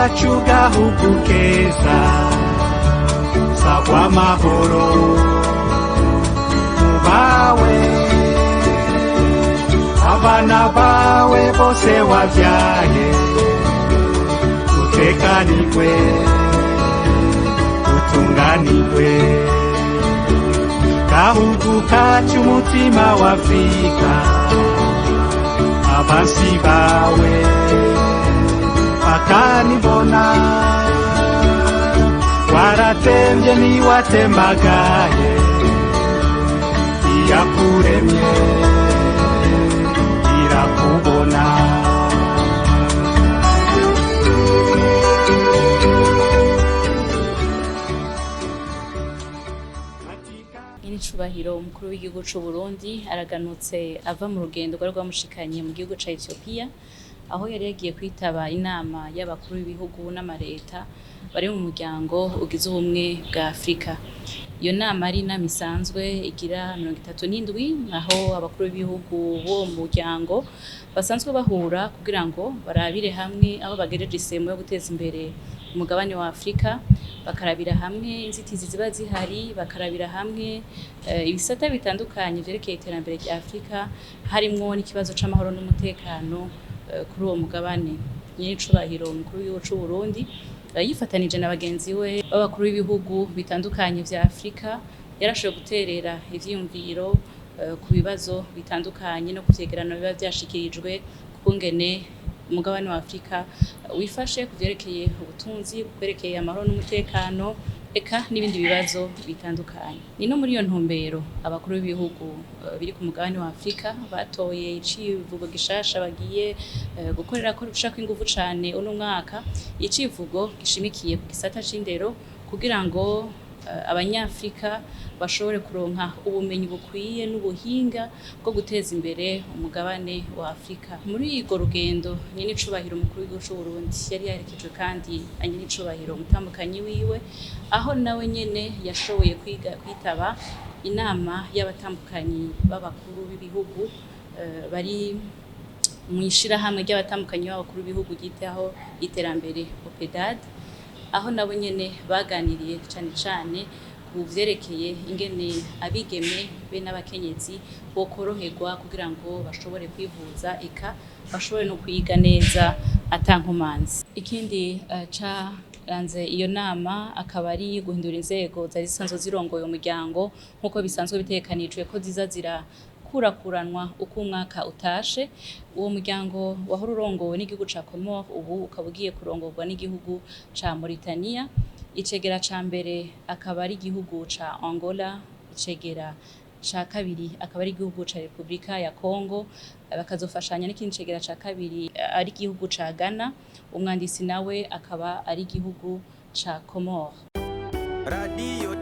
kacu gahugu keza sagwa amahoro mubawe abana bawe bose wavyaye utekanirwe utunganirwe gahugu kacu umutima wa Afrika abansi bawe bakanibona waratemvye niwatemagaye iyakuremye irakubona. Icubahiro umukuru w'igihugu c'u Burundi araganutse ava mu rugendo rwamushikanye mu gihugu ca Ethiopie, aho yari yagiye kwitaba inama y'abakuru b'ibihugu n'amareta bari mu muryango ugize ubumwe bwa Afrika. Iyo nama ari inama isanzwe igira 37, aho abakuru b'ibihugu bo mu muryango basanzwe bahura kugira ngo barabire hamwe aho bagejeje isemo yo guteza imbere umugabane wa Afrika, bakarabira hamwe inzitizi ziba zihari, bakarabira hamwe ibisata bitandukanye vyerekeye iterambere rya Afrika, harimwo n'ikibazo c'amahoro n'umutekano kuri uwo mugabane. Nyiricubahiro umukuru w'igihugu c'u Burundi yifatanije na bagenzi we b'abakuru b'ibihugu bitandukanye vya Afrika, yarashoboye guterera ivyiyumviro ku bibazo bitandukanye no kuvyegerano biba vyashikirijwe kungene umugabane wa Afrika wifashe kuvyerekeye ubutunzi, kuvyerekeye amahoro n'umutekano, eka n'ibindi bibazo bitandukanye. Ni no muri iyo ntumbero abakuru b'ibihugu biri ku mugabane wa Afrika batoye icivugo gishasha bagiye gukorera ko rushaka ingufu cane uno mwaka, icivugo gishimikiye ku gisata c'indero kugira ngo abanyafrika bashobore kuronka ubumenyi bukwiye n'ubuhinga bwo guteza imbere umugabane wa Afrika. Muri iryo rugendo nyiricubahiro umukuru w'igihugu c'u Burundi yari yaherekejwe kandi nyiricubahiro umutambukanyi wiwe, aho nawe nyene yashoboye kwitaba inama y'abatambukanyi b'abakuru b'ibihugu bari mw'ishirahamwe ry'abatambukanyi b'abakuru b'ibihugu ryitaho iterambere OPEDAD, aho nabo nyene baganiriye cane cane ku vyerekeye ingene abigeme be n'abakenyezi bokoroherwa kugira ngo bashobore kwivuza, eka bashobore no kwiga neza atankomanzi. Ikindi caranze iyo nama akaba ari guhindura inzego zari zisanzwe zirongoye umuryango nk'uko bisanzwe bitekanijwe ko ziza kurakuranwa uko umwaka utashe. Uwo muryango wahora urongowe n'igihugu ca Comores ubu ukaba ugiye kurongorwa n'igihugu ca Mauritania. Icegera ca mbere akaba ari igihugu ca Angola, icegera ca kabiri akaba ari igihugu ca Republika ya Congo, bakazofashanya n'ikindi cegera ca kabiri ari igihugu ca Ghana, umwandisi nawe akaba ari igihugu ca Comores. Radio